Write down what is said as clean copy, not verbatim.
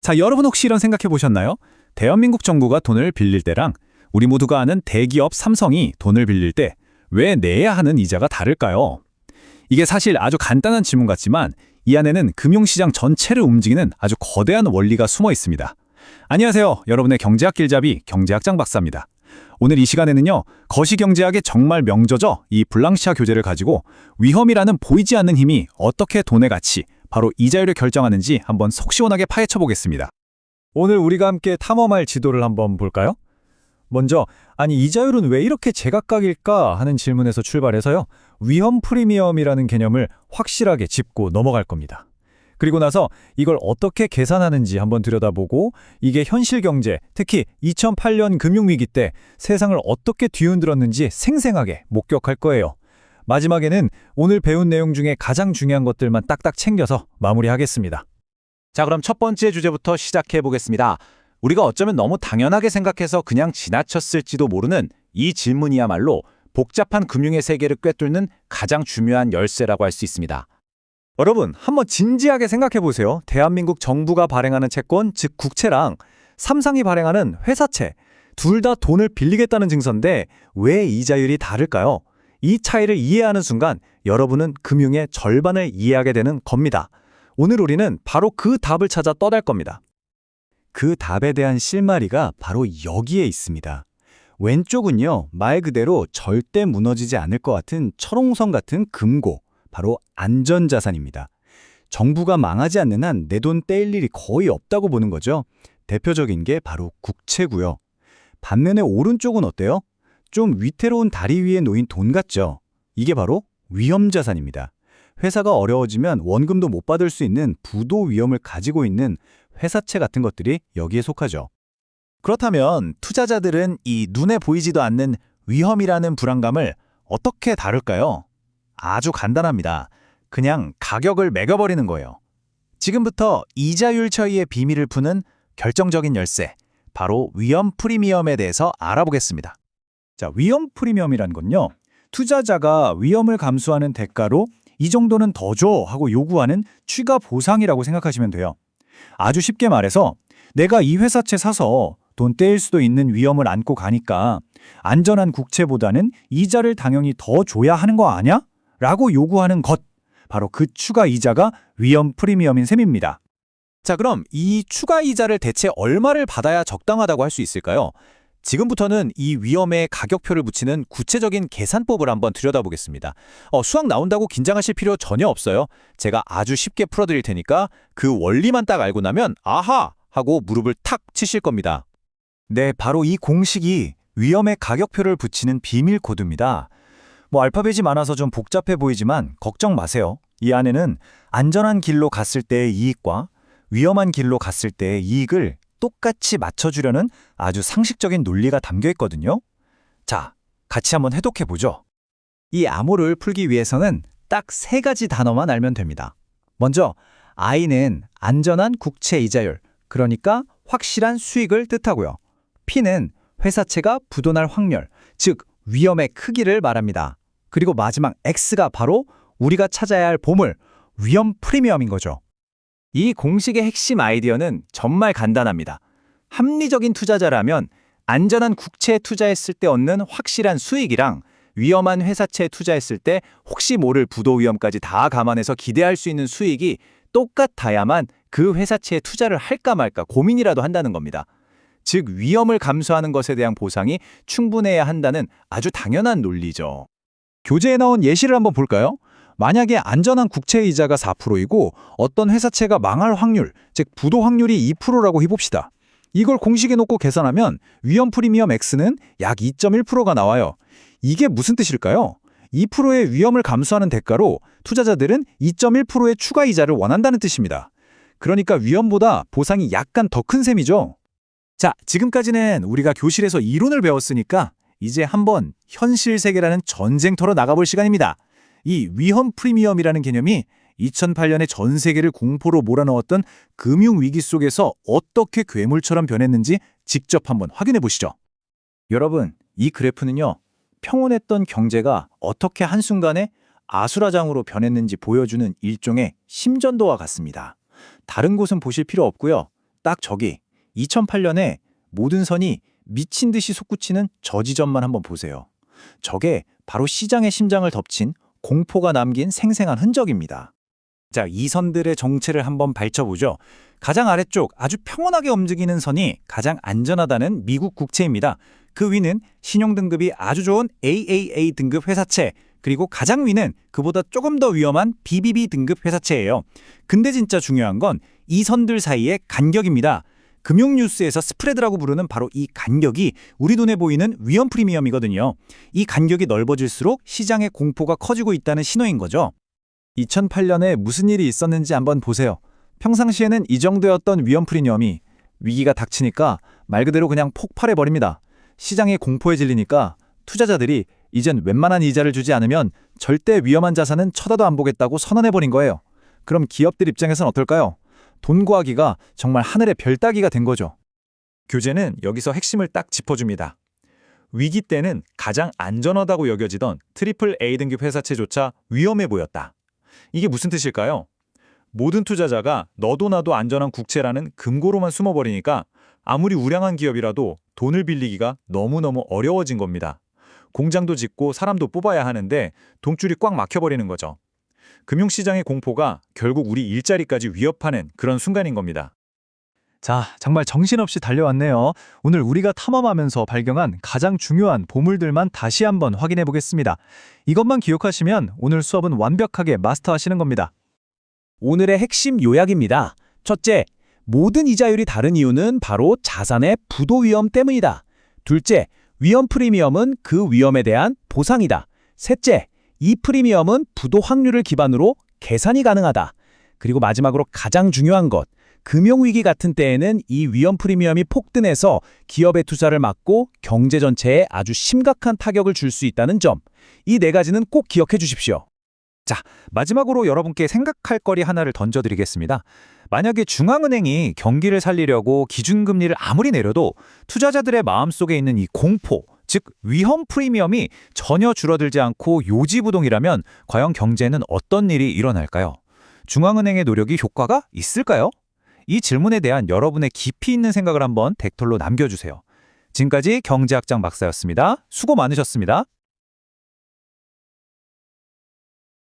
자, 여러분 혹시 이런 생각해 보셨나요? 대한민국 정부가 돈을 빌릴 때랑 우리 모두가 아는 대기업 삼성이 돈을 빌릴 때 왜 내야 하는 이자가 다를까요? 이게 사실 아주 간단한 질문 같지만 이 안에는 금융시장 전체를 움직이는 아주 거대한 원리가 숨어 있습니다. 안녕하세요. 여러분의 경제학 길잡이 경제학장 박사입니다. 오늘 이 시간에는요, 거시경제학의 정말 명저죠, 이 블랑시아 교재를 가지고 위험이라는 보이지 않는 힘이 어떻게 돈의 가치, 바로 이자율을 결정하는지 한번 속 시원하게 파헤쳐 보겠습니다. 오늘 우리가 함께 탐험할 지도를 한번 볼까요? 먼저, 이자율은 왜 이렇게 제각각일까 하는 질문에서 출발해서요, 위험 프리미엄이라는 개념을 확실하게 짚고 넘어갈 겁니다. 그리고 나서 이걸 어떻게 계산하는지 한번 들여다보고 이게 현실 경제, 특히 2008년 금융위기 때 세상을 어떻게 뒤흔들었는지 생생하게 목격할 거예요. 마지막에는 오늘 배운 내용 중에 가장 중요한 것들만 딱딱 챙겨서 마무리하겠습니다. 자, 그럼 첫 번째 주제부터 시작해 보겠습니다. 우리가 어쩌면 너무 당연하게 생각해서 그냥 지나쳤을지도 모르는 이 질문이야말로 복잡한 금융의 세계를 꿰뚫는 가장 중요한 열쇠라고 할 수 있습니다. 여러분, 한번 진지하게 생각해 보세요. 대한민국 정부가 발행하는 채권, 즉 국채랑 삼성이 발행하는 회사채, 둘 다 돈을 빌리겠다는 증서인데 왜 이자율이 다를까요? 이 차이를 이해하는 순간 여러분은 금융의 절반을 이해하게 되는 겁니다. 오늘 우리는 바로 그 답을 찾아 떠날 겁니다. 그 답에 대한 실마리가 바로 여기에 있습니다. 왼쪽은요, 말 그대로 절대 무너지지 않을 것 같은 철옹성 같은 금고, 바로 안전자산입니다. 정부가 망하지 않는 한 내 돈 떼일 일이 거의 없다고 보는 거죠. 대표적인 게 바로 국채고요. 반면에 오른쪽은 어때요? 좀 위태로운 다리 위에 놓인 돈 같죠? 이게 바로 위험자산입니다. 회사가 어려워지면 원금도 못 받을 수 있는 부도 위험을 가지고 있는 회사채 같은 것들이 여기에 속하죠. 그렇다면 투자자들은 이 눈에 보이지도 않는 위험이라는 불안감을 어떻게 다룰까요? 아주 간단합니다. 그냥 가격을 매겨버리는 거예요. 지금부터 이자율 처리의 비밀을 푸는 결정적인 열쇠, 바로 위험 프리미엄에 대해서 알아보겠습니다. 자, 위험 프리미엄이란 건요, 투자자가 위험을 감수하는 대가로 이 정도는 더 줘 하고 요구하는 추가 보상이라고 생각하시면 돼요. 아주 쉽게 말해서 내가 이 회사채 사서 돈 떼일 수도 있는 위험을 안고 가니까 안전한 국채보다는 이자를 당연히 더 줘야 하는 거 아냐? 라고 요구하는 것, 바로 그 추가 이자가 위험 프리미엄인 셈입니다. 자, 그럼 이 추가 이자를 대체 얼마를 받아야 적당하다고 할 수 있을까요? 지금부터는 이 위험에 가격표를 붙이는 구체적인 계산법을 한번 들여다보겠습니다. 수학 나온다고 긴장하실 필요 전혀 없어요. 제가 아주 쉽게 풀어드릴 테니까 그 원리만 딱 알고 나면 아하! 하고 무릎을 탁 치실 겁니다. 네, 바로 이 공식이 위험의 가격표를 붙이는 비밀 코드입니다. 알파벳이 많아서 좀 복잡해 보이지만 걱정 마세요. 이 안에는 안전한 길로 갔을 때의 이익과 위험한 길로 갔을 때의 이익을 똑같이 맞춰주려는 아주 상식적인 논리가 담겨 있거든요. 자, 같이 한번 해독해 보죠. 이 암호를 풀기 위해서는 딱 3가지 단어만 알면 됩니다. 먼저, I는 안전한 국채 이자율, 그러니까 확실한 수익을 뜻하고요. P는 회사채가 부도날 확률, 즉 위험의 크기를 말합니다. 그리고 마지막 X가 바로 우리가 찾아야 할 보물, 위험 프리미엄인 거죠. 이 공식의 핵심 아이디어는 정말 간단합니다. 합리적인 투자자라면 안전한 국채에 투자했을 때 얻는 확실한 수익이랑 위험한 회사채에 투자했을 때 혹시 모를 부도 위험까지 다 감안해서 기대할 수 있는 수익이 똑같아야만 그 회사채에 투자를 할까 말까 고민이라도 한다는 겁니다. 즉 위험을 감수하는 것에 대한 보상이 충분해야 한다는 아주 당연한 논리죠. 교재에 나온 예시를 한번 볼까요? 만약에 안전한 국채 이자가 4%이고 어떤 회사채가 망할 확률, 즉 부도 확률이 2%라고 해봅시다. 이걸 공식에 놓고 계산하면 위험 프리미엄 X는 약 2.1%가 나와요. 이게 무슨 뜻일까요? 2%의 위험을 감수하는 대가로 투자자들은 2.1%의 추가 이자를 원한다는 뜻입니다. 그러니까 위험보다 보상이 약간 더 큰 셈이죠. 자, 지금까지는 우리가 교실에서 이론을 배웠으니까 이제 한번 현실 세계라는 전쟁터로 나가볼 시간입니다. 이 위험 프리미엄이라는 개념이 2008년에 전 세계를 공포로 몰아넣었던 금융위기 속에서 어떻게 괴물처럼 변했는지 직접 한번 확인해 보시죠. 여러분, 이 그래프는요, 평온했던 경제가 어떻게 한순간에 아수라장으로 변했는지 보여주는 일종의 심전도와 같습니다. 다른 곳은 보실 필요 없고요. 딱 저기 2008년에 모든 선이 미친 듯이 솟구치는 저 지점만 한번 보세요. 저게 바로 시장의 심장을 덮친 공포가 남긴 생생한 흔적입니다. 자, 이 선들의 정체를 한번 밝혀보죠. 가장 아래쪽 아주 평온하게 움직이는 선이 가장 안전하다는 미국 국채입니다. 그 위는 신용등급이 아주 좋은 AAA 등급 회사채, 그리고 가장 위는 그보다 조금 더 위험한 BBB 등급 회사채예요. 근데 진짜 중요한 건 이 선들 사이의 간격입니다. 금융뉴스에서 스프레드라고 부르는 바로 이 간격이 우리 눈에 보이는 위험 프리미엄이거든요. 이 간격이 넓어질수록 시장의 공포가 커지고 있다는 신호인 거죠. 2008년에 무슨 일이 있었는지 한번 보세요. 평상시에는 이 정도였던 위험 프리미엄이 위기가 닥치니까 말 그대로 그냥 폭발해버립니다. 시장에 공포에 질리니까 투자자들이 이젠 웬만한 이자를 주지 않으면 절대 위험한 자산은 쳐다도 안 보겠다고 선언해버린 거예요. 그럼 기업들 입장에선 어떨까요? 돈 구하기가 정말 하늘의 별 따기가 된 거죠. 교재는 여기서 핵심을 딱 짚어줍니다. 위기 때는 가장 안전하다고 여겨지던 트리플 A 등급 회사채조차 위험해 보였다. 이게 무슨 뜻일까요? 모든 투자자가 너도 나도 안전한 국채라는 금고로만 숨어버리니까 아무리 우량한 기업이라도 돈을 빌리기가 너무너무 어려워진 겁니다. 공장도 짓고 사람도 뽑아야 하는데 돈줄이 꽉 막혀버리는 거죠. 금융시장의 공포가 결국 우리 일자리까지 위협하는 그런 순간인 겁니다. 자, 정말 정신없이 달려왔네요. 오늘 우리가 탐험하면서 발견한 가장 중요한 보물들만 다시 한번 확인해 보겠습니다. 이것만 기억하시면 오늘 수업은 완벽하게 마스터하시는 겁니다. 오늘의 핵심 요약입니다. 첫째, 모든 이자율이 다른 이유는 바로 자산의 부도 위험 때문이다. 둘째, 위험 프리미엄은 그 위험에 대한 보상이다. 셋째, 이 프리미엄은 부도 확률을 기반으로 계산이 가능하다. 그리고 마지막으로 가장 중요한 것, 금융위기 같은 때에는 이 위험 프리미엄이 폭등해서 기업의 투자를 막고 경제 전체에 아주 심각한 타격을 줄 수 있다는 점, 이 네 가지는 꼭 기억해 주십시오. 자, 마지막으로 여러분께 생각할 거리 하나를 던져드리겠습니다. 만약에 중앙은행이 경기를 살리려고 기준금리를 아무리 내려도 투자자들의 마음속에 있는 이 공포, 즉 위험 프리미엄이 전혀 줄어들지 않고 요지부동이라면 과연 경제에는 어떤 일이 일어날까요? 중앙은행의 노력이 효과가 있을까요? 이 질문에 대한 여러분의 깊이 있는 생각을 한번 댓글로 남겨주세요. 지금까지 경제학장 박사였습니다. 수고 많으셨습니다.